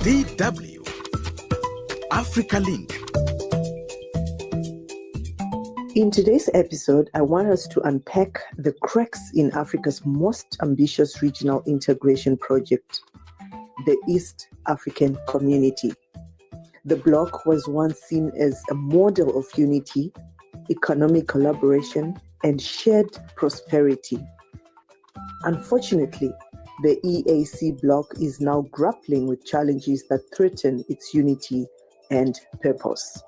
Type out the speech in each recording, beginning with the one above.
DW AfricaLink. In today's episode, I want us to unpack the cracks in Africa's most ambitious regional integration project, the East African Community. The bloc was once seen as a model of unity, economic collaboration, and shared prosperity. Unfortunately, the EAC bloc is now grappling with challenges that threaten its unity and purpose.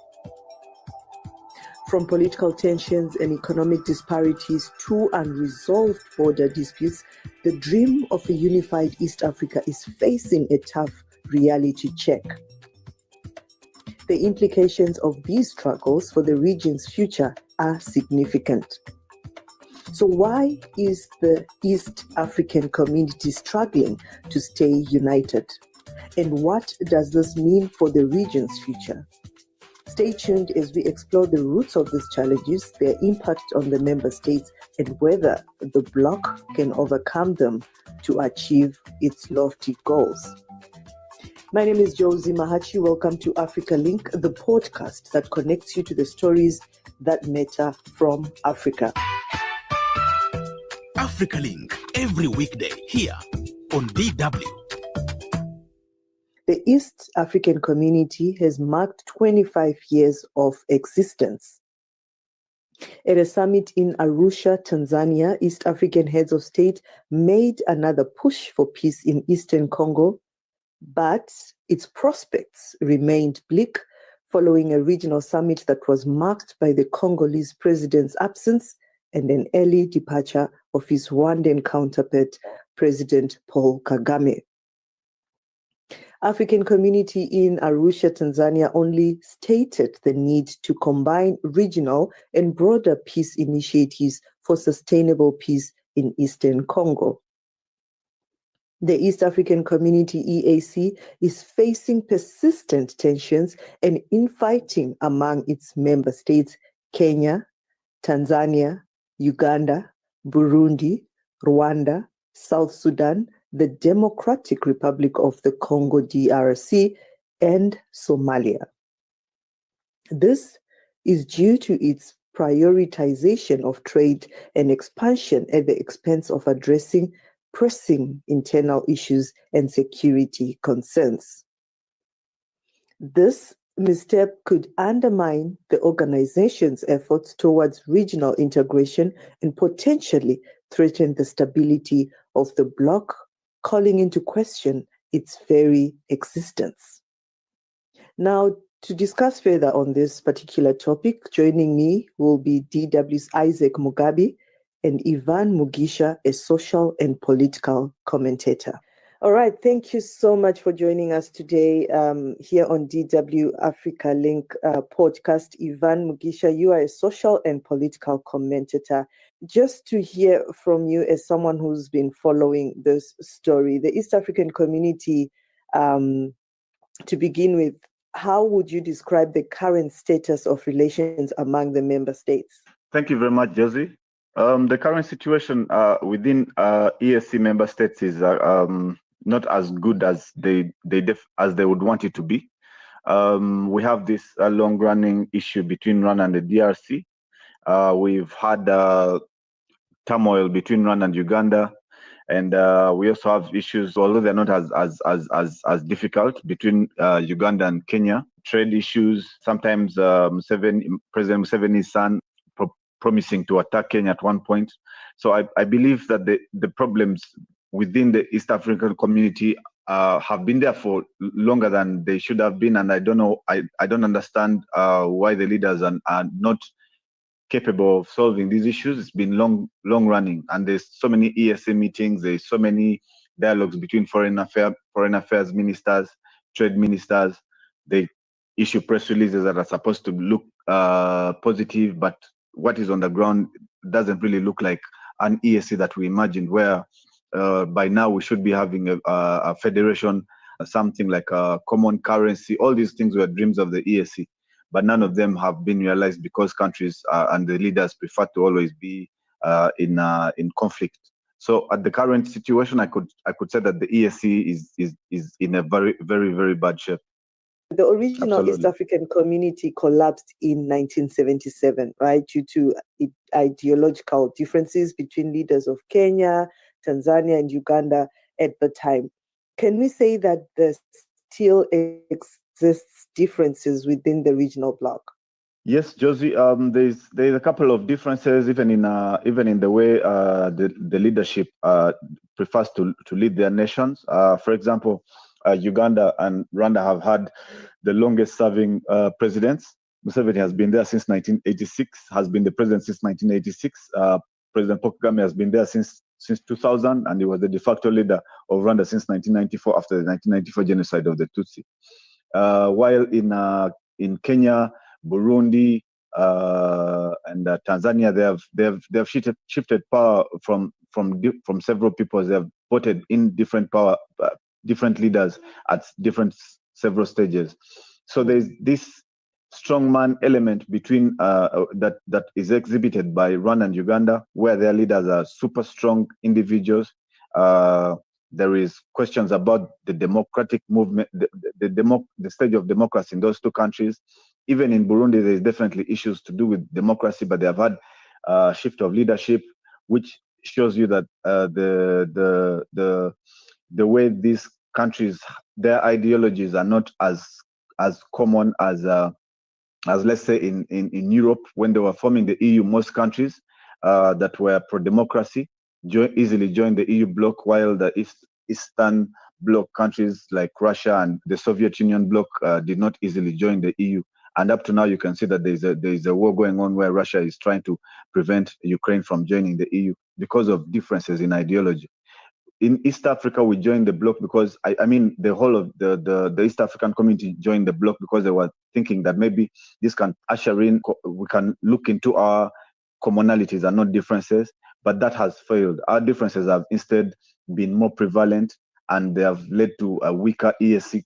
From political tensions and economic disparities to unresolved border disputes, the dream of a unified East Africa is facing a tough reality check. The implications of these struggles for the region's future are significant. So why is the East African community struggling to stay united? And what does this mean for the region's future? Stay tuned as we explore the roots of these challenges, their impact on the member states, and whether the bloc can overcome them to achieve its lofty goals. My name is Josey Mahachi. Welcome to AfricaLink, the podcast that connects you to the stories that matter from Africa. AfricaLink, every weekday here on DW. The East African Community has marked 25 years of existence. At a summit in Arusha, Tanzania, East African heads of state made another push for peace in Eastern Congo, but its prospects remained bleak following a regional summit that was marked by the Congolese president's absence and an early departure of his Rwandan counterpart, President Paul Kagame. African Community in Arusha, Tanzania only stated the need to combine regional and broader peace initiatives for sustainable peace in Eastern Congo. The East African Community EAC is facing persistent tensions and infighting among its member states, Kenya, Tanzania, Uganda, Burundi, Rwanda, South Sudan, the Democratic Republic of the Congo DRC, and Somalia. This is due to its prioritization of trade and expansion at the expense of addressing pressing internal issues and security concerns. This misstep could undermine the organization's efforts towards regional integration and potentially threaten the stability of the bloc, calling into question its very existence. Now, to discuss further on this particular topic, joining me will be DW's Isaac Mugabe and Ivan Mugisha, a social and political commentator. All right, thank you so much for joining us today here on DW AfricaLink podcast. Ivan Mugisha, you are a social and political commentator. Just to hear from you as someone who's been following this story, the East African Community, to begin with, how would you describe the current status of relations among the member states? Thank you very much, Josie. The current situation within EAC member states is not as good as they would want it to be. We have this long-running issue between Rwanda and the DRC. We've had turmoil between Rwanda and Uganda, and we also have issues, although they're not as difficult, between Uganda and Kenya. Trade issues. Sometimes President Museveni's son promising to attack Kenya at one point. So I believe that the problems within the East African community have been there for longer than they should have been, and I don't know. I don't understand why the leaders are not capable of solving these issues. It's been long running, and there's so many ESA meetings. There's so many dialogues between foreign affairs ministers, trade ministers. They issue press releases that are supposed to look positive, but what is on the ground doesn't really look like an ESA that we imagined, where by now we should be having a federation, something like a common currency. All these things were dreams of the ESA, but none of them have been realized because countries and the leaders prefer to always be in conflict. So at the current situation, I could say that the EAC is in a very, very, very bad shape. The original Absolutely. East African community collapsed in 1977, right, due to ideological differences between leaders of Kenya, Tanzania, and Uganda at the time. Can we say that there still exists differences within the regional bloc? Yes, Josey. There's a couple of differences even in the way the leadership prefers to lead their nations. For example, Uganda and Rwanda have had the longest serving presidents. Museveni has been there since 1986. Has been the president since 1986. President Paul Kagame has been there since 2000, and he was the de facto leader of Rwanda since 1994 after the 1994 genocide of the Tutsi. While in Kenya, Burundi, and Tanzania, they have shifted power from several people. They have voted in different leaders at several stages. So there's this strongman element between that is exhibited by Rwanda and Uganda, where their leaders are super strong individuals. There is questions about the democratic movement, the stage of democracy in those two countries. Even in Burundi, there is definitely issues to do with democracy, but they have had a shift of leadership, which shows you that the way these countries, their ideologies are not as common as let's say in Europe, when they were forming the EU. Most countries that were pro-democracy easily joined the EU bloc, while the Eastern bloc countries like Russia and the Soviet Union bloc did not easily join the EU. And up to now, you can see that there is a war going on where Russia is trying to prevent Ukraine from joining the EU because of differences in ideology. In East Africa, we joined the bloc because the whole of the East African community joined the bloc because they were thinking that maybe this can usher in, we can look into our commonalities and not differences, but that has failed. Our differences have instead been more prevalent, and they have led to a weaker EAC.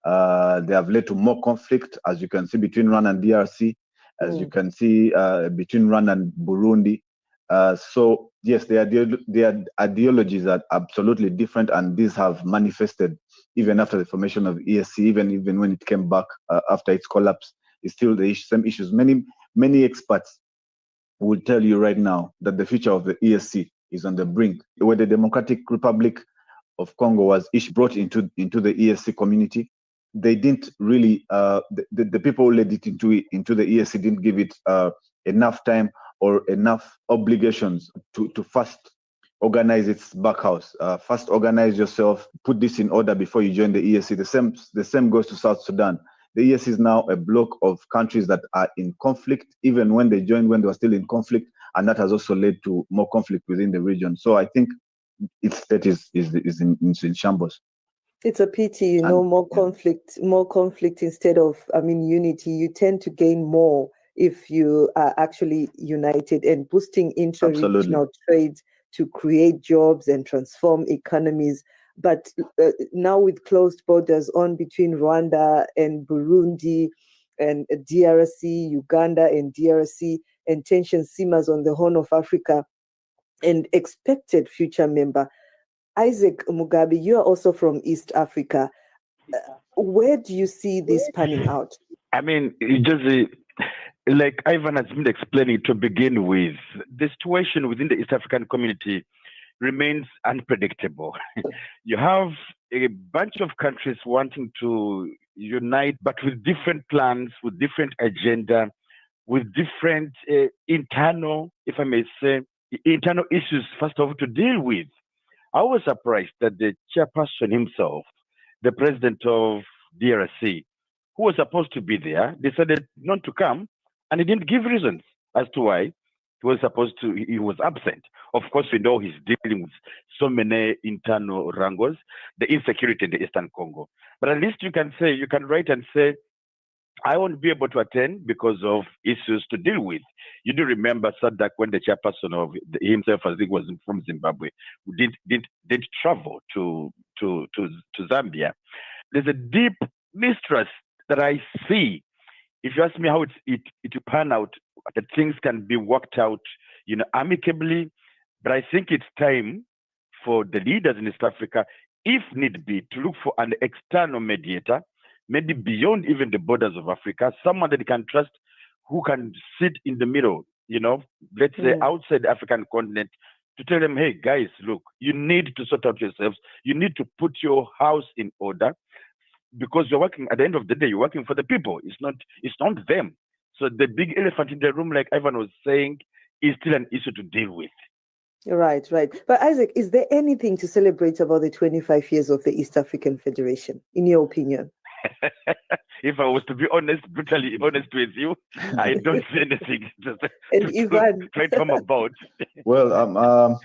They have led to more conflict, as you can see, between Rwanda and DRC, as you can see between Rwanda and Burundi. So yes, their ideologies are absolutely different, and these have manifested even after the formation of EAC, even when it came back after its collapse. It's still the same issues. Many experts will tell you right now that the future of the EAC is on the brink. Where the Democratic Republic of Congo was brought into the EAC community, they didn't really the people who led it into the EAC didn't give it enough time or enough obligations to first organize its back house. First organize yourself, put this in order before you join the EAC. The same goes to South Sudan. The EAC is now a bloc of countries that are in conflict, even when they joined when they were still in conflict, and that has also led to more conflict within the region. So I think its state is in shambles. It's a pity, more conflict instead of, unity. You tend to gain more if you are actually united and boosting inter-regional trade to create jobs and transform economies. But now with closed borders on between Rwanda and Burundi and DRC, Uganda and DRC, and tension simmers on the Horn of Africa, and expected future member, Isaac Mugabe, you are also from East Africa. Where do you see this panning out? Just like Ivan has been explaining to begin with, the situation within the East African community remains unpredictable. You have a bunch of countries wanting to unite, but with different plans, with different agenda, with different internal, if I may say, internal issues, first of all, to deal with. I was surprised that the chairperson himself, the president of DRC, who was supposed to be there, decided not to come, and he didn't give reasons as to why he was absent. Of course, we know he's dealing with so many internal wrangles, the insecurity in the Eastern Congo. But at least you can write and say, I won't be able to attend because of issues to deal with. You do remember Sadak when the chairperson of himself, I think, was from Zimbabwe, who did travel to Zambia. There's a deep mistrust that I see. If you ask me how it will pan out, that things can be worked out, amicably, But I think it's time for the leaders in East Africa, if need be, to look for an external mediator, maybe beyond even the borders of Africa, someone that they can trust, who can sit in the middle, let's say outside the African continent, to tell them, hey, guys, look, you need to sort out yourselves. You need to put your house in order, because you're working, at the end of the day, you're working for the people. It's not them. So the big elephant in the room, like Ivan was saying, is still an issue to deal with. Right. But Isaac, is there anything to celebrate about the 25 years of the East African Federation, in your opinion? If I was to be brutally honest with you, I don't see anything to write home about. Well,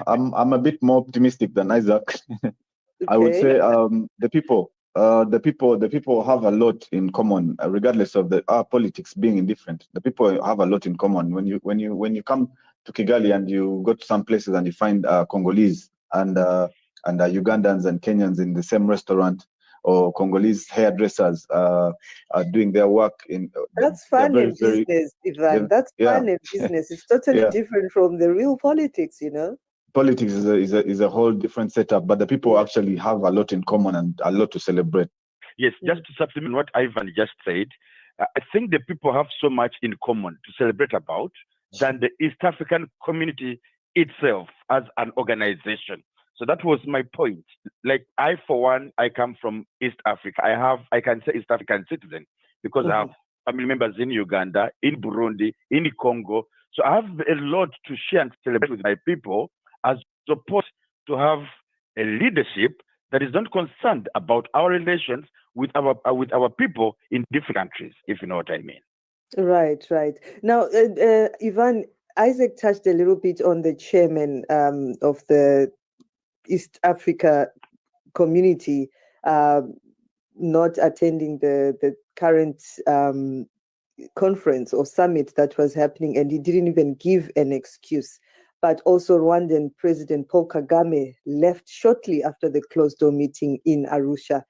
I'm a bit more optimistic than Isaac. Okay. I would say the people have a lot in common, regardless of our politics being indifferent. The people have a lot in common. When you come to Kigali and you go to some places and you find Congolese and Ugandans and Kenyans in the same restaurant, or Congolese hairdressers doing their work in. That's fun in business, Ivan. That's fun in business. It's totally different from the real politics, Politics is a whole different setup, but the people actually have a lot in common and a lot to celebrate. Yes, just to supplement what Ivan just said, I think the people have so much in common to celebrate about than the East African community itself as an organization. So that was my point. Like I, for one, I come from East Africa. I can say East African citizen because I have family members in Uganda, in Burundi, in Congo. So I have a lot to share and celebrate with my people, as opposed to have a leadership that is not concerned about our relations with our people in different countries, if you know what I mean. Right. Now, Ivan, Isaac touched a little bit on the chairman of the East Africa community not attending the current conference or summit that was happening, and he didn't even give an excuse. But also Rwandan President Paul Kagame left shortly after the closed-door meeting in Arusha.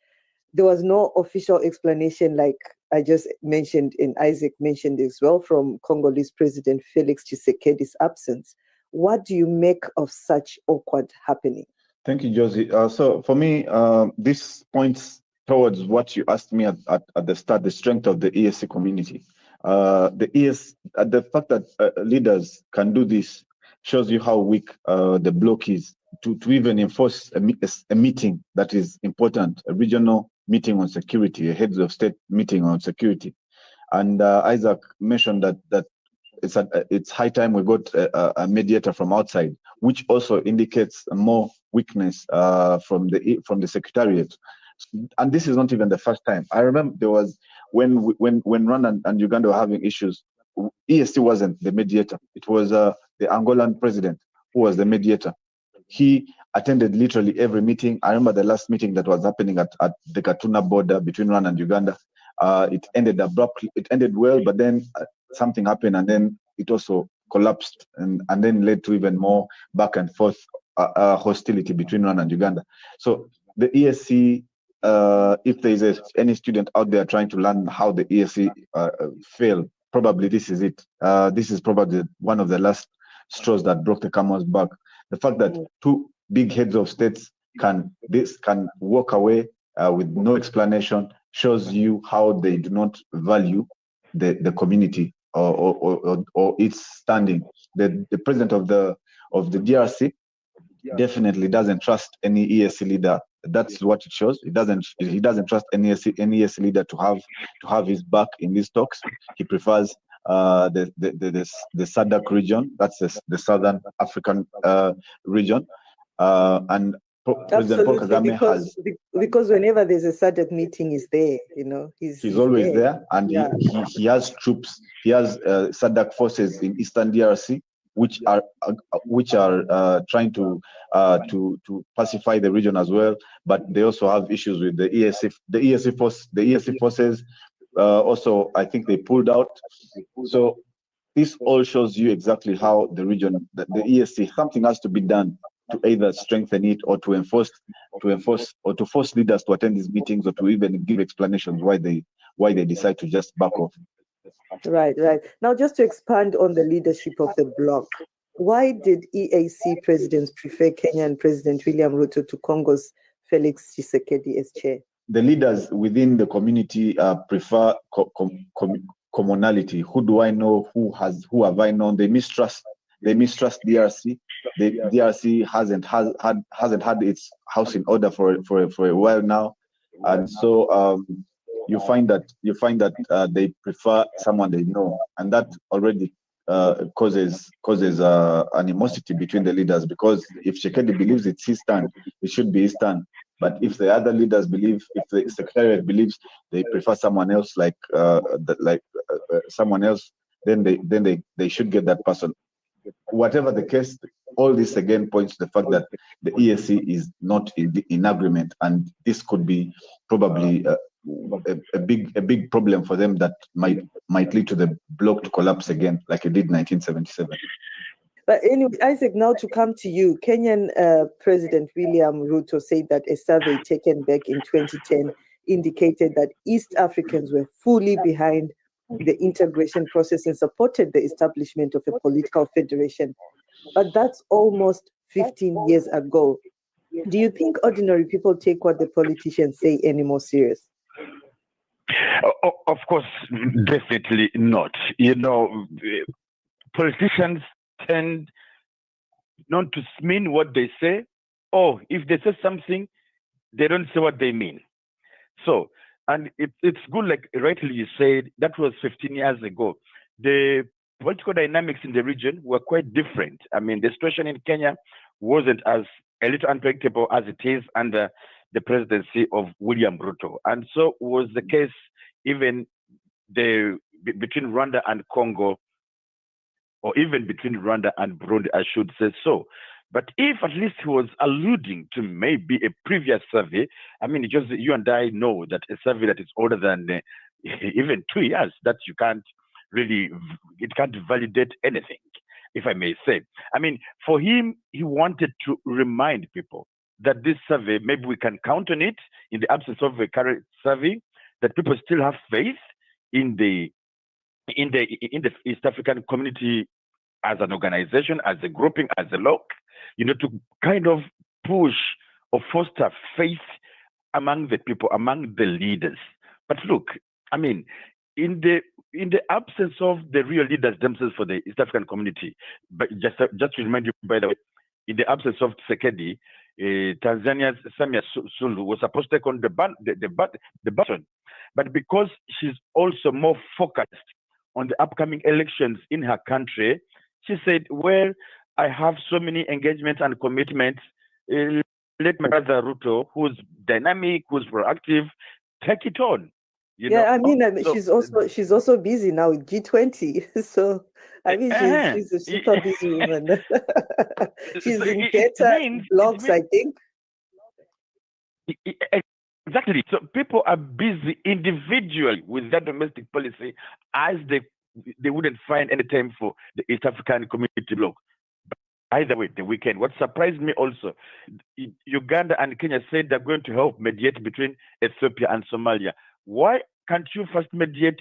There was no official explanation, like I just mentioned and Isaac mentioned as well, from Congolese President Felix Tshisekedi's absence. What do you make of such awkward happening? Thank you, Josey. So for me, this points towards what you asked me at the start, the strength of the ESC community. The fact that leaders can do this shows you how weak the bloc is to even enforce a meeting that is important, a regional meeting on security, a heads of state meeting on security. And Isaac mentioned that it's high time we got a mediator from outside, which also indicates more weakness from the secretariat. And this is not even the first time. I remember there was when Rwanda and Uganda were having issues, ESC wasn't the mediator. It was the Angolan president who was the mediator. He attended literally every meeting. I remember the last meeting that was happening at the Gatuna border between Rwanda and Uganda. It ended abruptly. It ended well, but then something happened, and then it also collapsed, and then led to even more back and forth hostility between Rwanda and Uganda. So the ESC, if there is any student out there trying to learn how the ESC failed, probably this is it. This is probably one of the last straws that broke the camel's back. The fact that two big heads of states can walk away with no explanation shows you how they do not value the community or its standing. The president of the DRC definitely doesn't trust any ESC leader. That's what it shows. He doesn't trust any ESC leader to have his back in these talks. He prefers the SADC region. That's the Southern African region, and President Paul Kagame because whenever there's a SADC meeting, he's there. He's always there, and he has troops. He has SADC forces in Eastern DRC, which are trying to pacify the region as well. But they also have issues with the ESC. The ESC forces also, I think they pulled out. So this all shows you exactly how the region, the ESC, something has to be done to either strengthen it or to enforce or to force leaders to attend these meetings, or to even give explanations why they decide to just back off. Right. Now, just to expand on the leadership of the bloc, Why did EAC presidents prefer Kenyan President William Ruto to Congo's Felix Tshisekedi as chair? The leaders within the community prefer commonality. Who do I know? Who have I known? They mistrust DRC. The DRC hasn't had its house in order for a while now, and so you find that they prefer someone they know, and that already causes animosity between the leaders, because if Tshisekedi believes it's his turn, it should be his turn. But if the other leaders believe, if the secretariat believes they prefer someone else, someone else, then they should get that person. Whatever the case, all this again points to the fact that the EAC is not in agreement, and this could be probably a big problem for them that might lead to the bloc to collapse again, like it did in 1977. But anyway, Isaac, now to come to you, Kenyan President William Ruto said that a survey taken back in 2010 indicated that East Africans were fully behind the integration process and supported the establishment of a political federation. But that's almost 15 years ago. Do you think ordinary people take what the politicians say any more serious? Of course, definitely not. Politicians tend not to mean what they say, or if they say something, they don't say what they mean. So, and it's good, like rightly you said, that was 15 years ago. The political dynamics in the region were quite different. I mean, the situation in Kenya wasn't as a little unpredictable as it is under the presidency of William Ruto. And so was the case even between Rwanda and Congo, or even between Rwanda and Burundi, I should say so. But if at least he was alluding to maybe a previous survey, I mean, just you and I know that a survey that is older than even 2 years, that you can't really, it can't validate anything, if I may say. I mean, for him, he wanted to remind people that this survey, maybe we can count on it in the absence of a current survey, that people still have faith in the East African community as an organization, as a grouping, as a bloc, to kind of push or foster faith among the people, among the leaders. But look, I mean, in the absence of the real leaders themselves for the East African community, but just to remind you, by the way, in the absence of Tshisekedi, Tanzania's Samia Suluhu was supposed to take on the button, but because she's also more focused on the upcoming elections in her country, she said, well, I have so many engagements and commitments. Let my brother Ruto, who's dynamic, who's proactive, take it on. I mean, so, she's also busy now with G20. So I mean, she's a super busy woman. She's in better blogs, I think. Exactly. So people are busy individually with that domestic policy, as they wouldn't find any time for the East African community bloc. Either way, the weekend. What surprised me also, Uganda and Kenya said they're going to help mediate between Ethiopia and Somalia. Why can't you first mediate,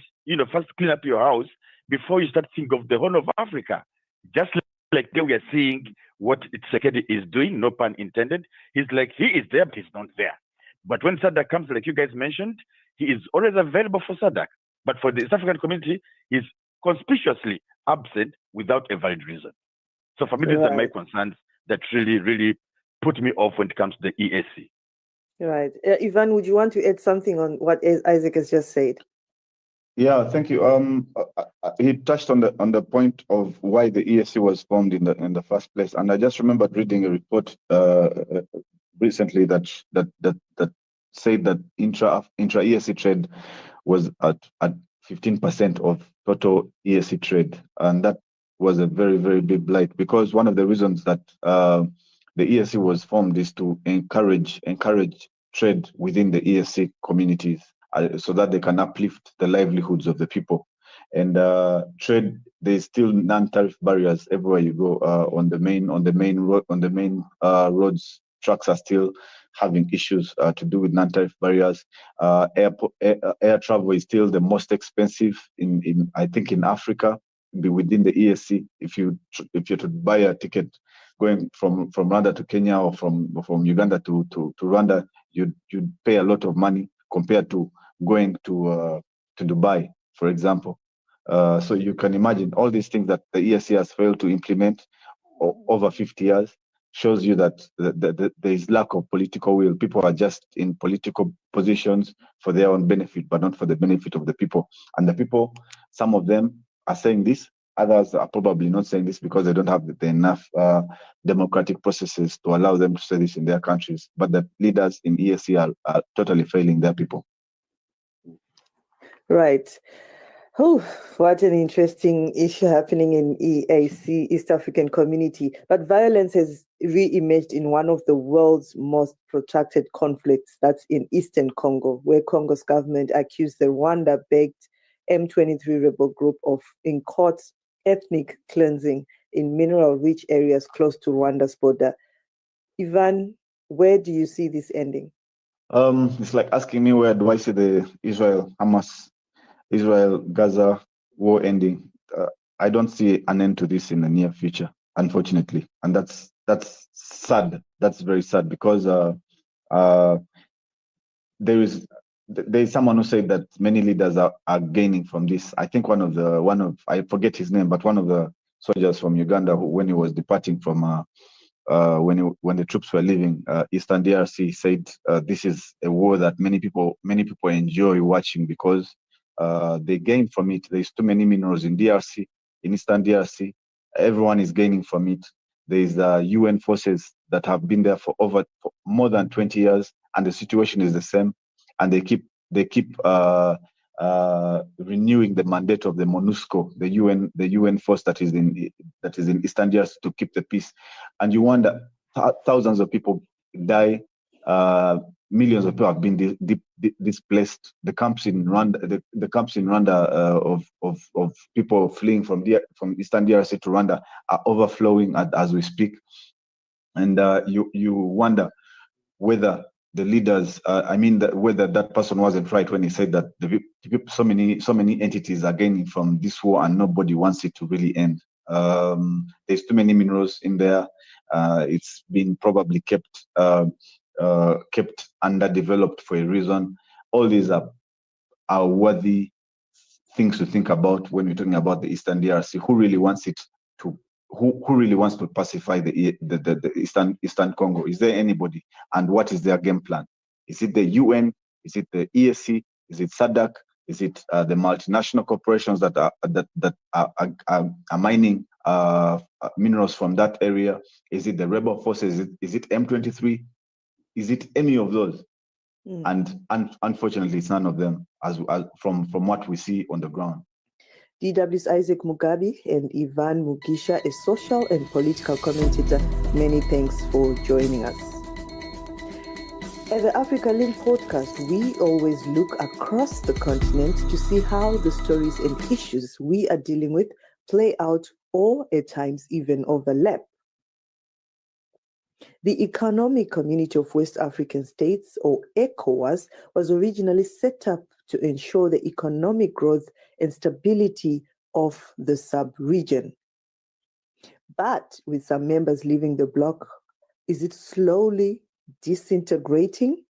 first clean up your house before you start thinking of the whole of Africa? Just like we are seeing what Tshisekedi is doing, no pun intended. He's like, he is there, but he's not there. But when SADC comes, like you guys mentioned, he is always available for SADC. But for the East African community, he's conspicuously absent without a valid reason. So for me, these are my concerns that really, really put me off when it comes to the EAC. Right. Ivan, would you want to add something on what Isaac has just said? Yeah, thank you. He touched on the point of why the EAC was formed in the first place, and I just remembered reading a report recently that said that intra EAC trade was at 15% of total EAC trade, and that was a very, very big blight, because one of the reasons that the EAC was formed is to encourage trade within the EAC communities, so that they can uplift the livelihoods of the people. And trade, there's still non-tariff barriers everywhere you go. On the main roads, trucks are still having issues to do with non-tariff barriers. Air travel is still the most expensive in I think in Africa, be within the EAC. If you're to buy a ticket going from Rwanda to Kenya or from Uganda to Rwanda, you'd pay a lot of money compared to going to Dubai, for example. So you can imagine all these things that the EAC has failed to implement over 50 years shows you that there is lack of political will. People are just in political positions for their own benefit, but not for the benefit of the people. And the people, some of them are saying this, others are probably not saying this because they don't have enough democratic processes to allow them to say this in their countries. But the leaders in EAC are totally failing their people. Right. Oh, what an interesting issue happening in EAC, East African Community. But violence has re-emerged in one of the world's most protracted conflicts, that's in Eastern Congo, where Congo's government accused the Rwanda-backed M23 rebel group of, in court, ethnic cleansing in mineral-rich areas close to Rwanda's border. Ivan, where do you see this ending? It's like asking me where do I see the Israel-Gaza war ending. I don't see an end to this in the near future, unfortunately, and that's sad. That's very sad because there is someone who said that many leaders are gaining from this. I think one of I forget his name, but one of the soldiers from Uganda when he was departing from when the troops were leaving Eastern DRC said this is a war that many people enjoy watching because they gain from it. There's too many minerals in DRC, in Eastern DRC. Everyone is gaining from it. There's UN forces that have been there for more than 20 years, and the situation is the same. And they keep renewing the mandate of the MONUSCO, the UN force that is in Eastern DRC to keep the peace. And you wonder, thousands of people die. Millions of people have been displaced. The camps in Rwanda, of people fleeing from Eastern DRC to Rwanda are overflowing as we speak. And you wonder whether the leaders, whether that person wasn't right when he said that so many entities are gaining from this war and nobody wants it to really end. There's too many minerals in there. It's been probably kept underdeveloped for a reason. All these are worthy things to think about when we're talking about the Eastern DRC. Who really wants it to? Who really wants to pacify the Eastern Congo? Is there anybody? And what is their game plan? Is it the UN? Is it the EAC? Is it SADC? Is it the multinational corporations that are mining minerals from that area? Is it the rebel forces? Is it M23? Is it any of those? And unfortunately, it's none of them, as from what we see on the ground. DW's Isaac Mugabe and Ivan Mugisha, a social and political commentator. Many thanks for joining us. At the AfricaLink podcast, we always look across the continent to see how the stories and issues we are dealing with play out or at times even overlap. The Economic Community of West African States, or ECOWAS, was originally set up to ensure the economic growth and stability of the sub-region. But with some members leaving the bloc, is it slowly disintegrating?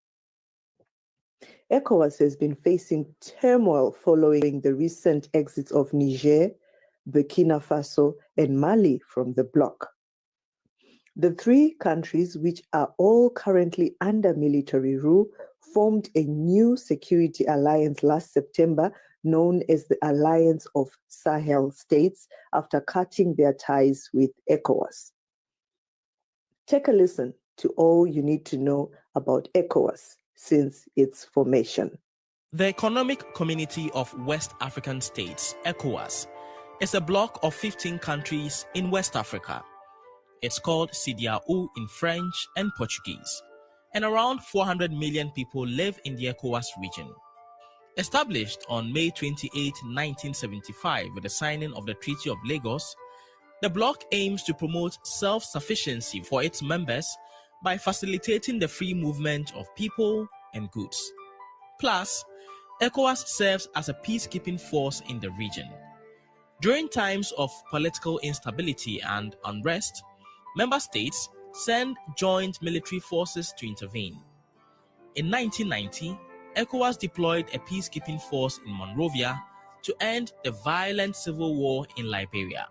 ECOWAS has been facing turmoil following the recent exits of Niger, Burkina Faso, and Mali from the bloc. The three countries, which are all currently under military rule, formed a new security alliance last September known as the Alliance of Sahel States after cutting their ties with ECOWAS. Take a listen to all you need to know about ECOWAS since its formation. The Economic Community of West African States, ECOWAS, is a bloc of 15 countries in West Africa. It's called CEDEAO in French and Portuguese, and around 400 million people live in the ECOWAS region. Established on May 28, 1975 with the signing of the Treaty of Lagos, the bloc aims to promote self-sufficiency for its members by facilitating the free movement of people and goods. Plus, ECOWAS serves as a peacekeeping force in the region. During times of political instability and unrest, member states send joint military forces to intervene. In 1990, ECOWAS deployed a peacekeeping force in Monrovia to end the violent civil war in Liberia.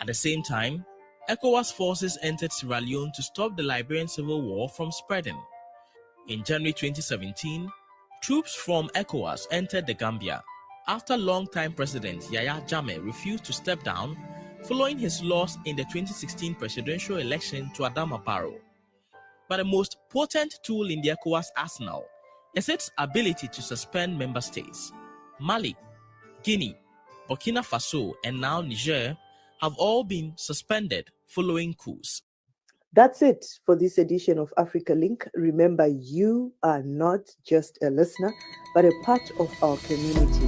At the same time, ECOWAS forces entered Sierra Leone to stop the Liberian civil war from spreading. In January 2017, troops from ECOWAS entered the Gambia after longtime President Yahya Jammeh refused to step down following his loss in the 2016 presidential election to Adama Barrow. But the most potent tool in the ECOWAS arsenal is its ability to suspend member states. Mali, Guinea, Burkina Faso, and now Niger have all been suspended following coups. That's it for this edition of AfricaLink. Remember, you are not just a listener, but a part of our community,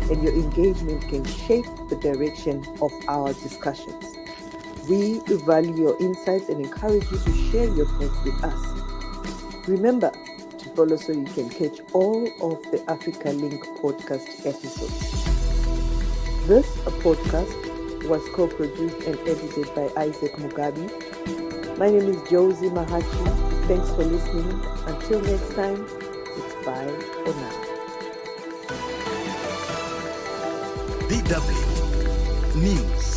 and your engagement can shape the direction of our discussions. We value your insights and encourage you to share your thoughts with us. Remember to follow so you can catch all of the AfricaLink podcast episodes. This podcast was co-produced and edited by Isaac Mugabe. My name is Josey Mahachi. Thanks for listening. Until next time, it's bye for now. DW News.